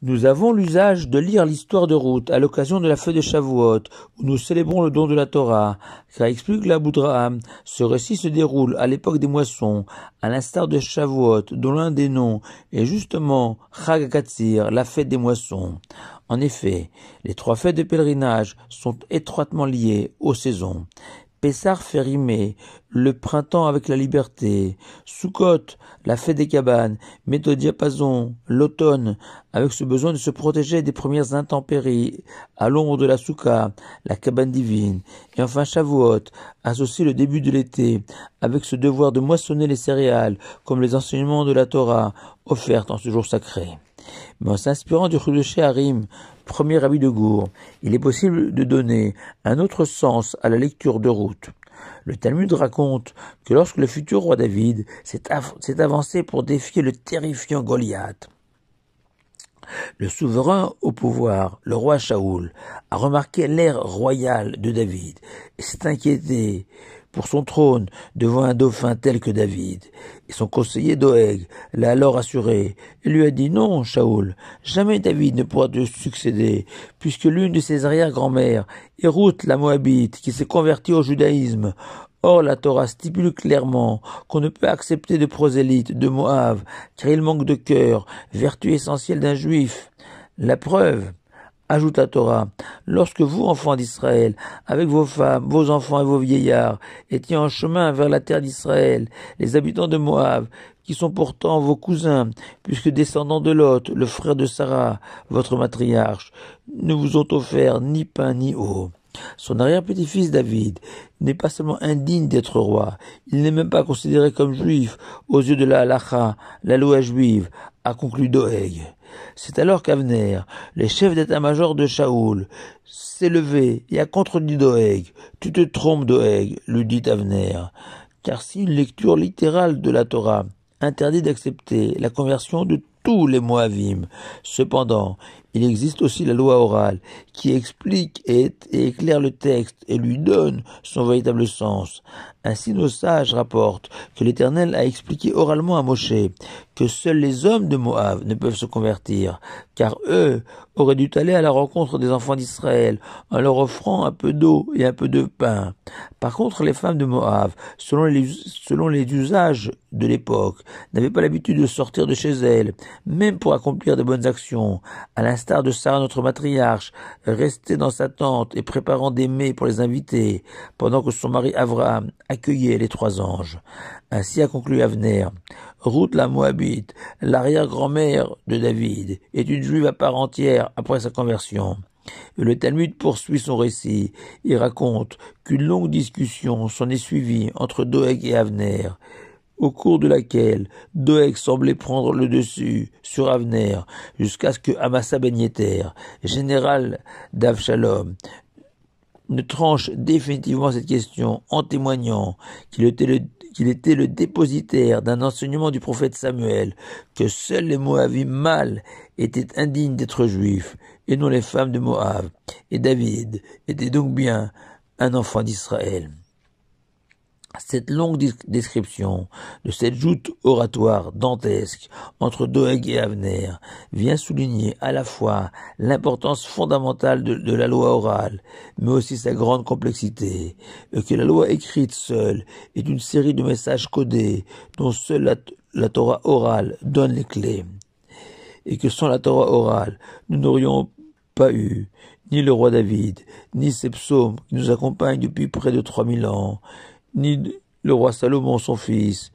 Nous avons l'usage de lire l'histoire de Ruth à l'occasion de la fête de Shavuot, où nous célébrons le don de la Torah, car explique la Boudraham, ce récit se déroule à l'époque des moissons, à l'instar de Shavuot, dont l'un des noms est justement Chag HaKatzir, la fête des moissons. En effet, les trois fêtes de pèlerinage sont étroitement liées aux saisons. Pessar fait rimer le printemps avec la liberté, Sukkot, la fête des cabanes, met au diapason l'automne avec ce besoin de se protéger des premières intempéries à l'ombre de la soukha, la cabane divine, et enfin Shavuot associe le début de l'été avec ce devoir de moissonner les céréales comme les enseignements de la Torah offerts en ce jour sacré. Mais en s'inspirant du Chiddushei Harim, premier rabbi de Gour, il est possible de donner un autre sens à la lecture de Ruth. Le Talmud raconte que lorsque le futur roi David s'est avancé pour défier le terrifiant Goliath, le souverain au pouvoir, le roi Shaoul, a remarqué l'ère royale de David et s'est inquiété pour son trône devant un dauphin tel que David. Et son conseiller Doeg l'a alors assuré et lui a dit: non, Shaoul, jamais David ne pourra te succéder, puisque l'une de ses arrière-grand-mères est Ruth la Moabite, qui s'est convertie au judaïsme. Or, la Torah stipule clairement qu'on ne peut accepter de prosélyte de Moab, car il manque de cœur, vertu essentielle d'un juif. La preuve, ajoute la Torah, lorsque vous, enfants d'Israël, avec vos femmes, vos enfants et vos vieillards, étiez en chemin vers la terre d'Israël, les habitants de Moab, qui sont pourtant vos cousins, puisque descendants de Lot, le frère de Sarah, votre matriarche, ne vous ont offert ni pain ni eau. Son arrière-petit-fils David n'est pas seulement indigne d'être roi, il n'est même pas considéré comme juif aux yeux de la halacha, la loi juive, a conclu Doeg. C'est alors qu'Avner, le chef d'état-major de Shaoul, s'est levé et a contredit Doeg. Tu te trompes, Doeg, lui dit Avner, car si une lecture littérale de la Torah interdit d'accepter la conversion de tous les Moavim, cependant, il existe aussi la loi orale qui explique et éclaire le texte et lui donne son véritable sens. Ainsi nos sages rapportent que l'Éternel a expliqué oralement à Moshe que seuls les hommes de Moab ne peuvent se convertir, car eux auraient dû aller à la rencontre des enfants d'Israël en leur offrant un peu d'eau et un peu de pain. Par contre, les femmes de Moab, selon les usages de l'époque, n'avaient pas l'habitude de sortir de chez elles, même pour accomplir de bonnes actions, à l'instar de Sarah, notre matriarche, restée dans sa tente et préparant des mets pour les invités, pendant que son mari Abraham accueillait les trois anges. Ainsi a conclu Avner. Ruth la Moabite, l'arrière-grand-mère de David, est une juive à part entière après sa conversion. Et le Talmud poursuit son récit et raconte qu'une longue discussion s'en est suivie entre Doeg et Avner, au cours de laquelle Doeg semblait prendre le dessus sur Avner, jusqu'à ce que Amasa ben Yeter, général d'Avshalom, ne tranche définitivement cette question en témoignant qu'il était le dépositaire d'un enseignement du prophète Samuel, que seuls les Moabim mâles étaient indignes d'être juifs, et non les femmes de Moab, et David était donc bien un enfant d'Israël. Cette longue description de cette joute oratoire dantesque entre Doeg et Avner vient souligner à la fois l'importance fondamentale de la loi orale, mais aussi sa grande complexité, et que la loi écrite seule est une série de messages codés dont seule la Torah orale donne les clés, et que sans la Torah orale, nous n'aurions pas eu ni le roi David, ni ses psaumes qui nous accompagnent depuis près de 3000 ans, ni le roi Salomon son fils,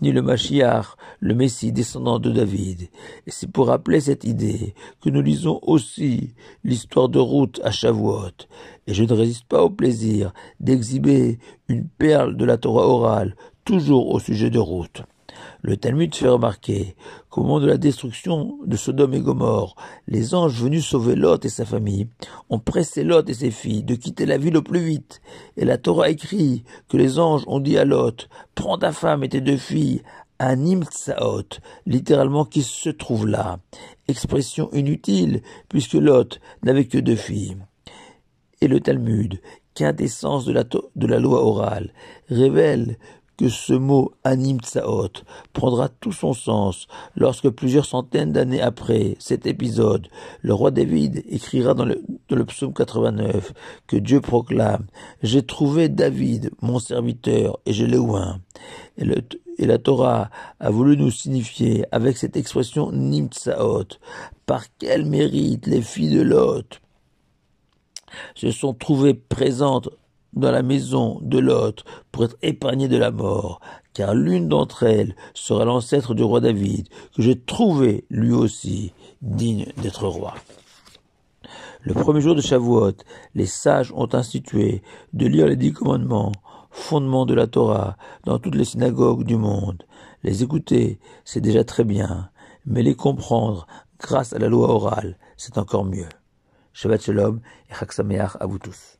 ni le Mashiach, le Messie descendant de David. Et c'est pour rappeler cette idée que nous lisons aussi l'histoire de Ruth à Shavuot. Et je ne résiste pas au plaisir d'exhiber une perle de la Torah orale, toujours au sujet de Ruth. Le Talmud fait remarquer qu'au moment de la destruction de Sodome et Gomorrhe, les anges venus sauver Lot et sa famille ont pressé Lot et ses filles de quitter la ville au plus vite. Et la Torah écrit que les anges ont dit à Lot: « Prends ta femme et tes deux filles à Nimtsaot », littéralement qui se trouve là. Expression inutile puisque Lot n'avait que deux filles. Et le Talmud, quintessence de la loi orale, révèle que ce mot Anim Tsaot prendra tout son sens lorsque plusieurs centaines d'années après cet épisode, le roi David écrira dans le psaume 89 que Dieu proclame « J'ai trouvé David, mon serviteur, et je l'ai oint ». Et la Torah a voulu nous signifier avec cette expression Nimtsaot, par quel mérite les filles de Lot se sont trouvées présentes dans la maison de Lot pour être épargnées de la mort, car l'une d'entre elles sera l'ancêtre du roi David, que j'ai trouvé lui aussi digne d'être roi. Le premier jour de Shavuot, les sages ont institué de lire les 10 commandements, fondements de la Torah, dans toutes les synagogues du monde. Les écouter, c'est déjà très bien, mais les comprendre grâce à la loi orale, c'est encore mieux. Shabbat Shalom et Chag Sameach à vous tous.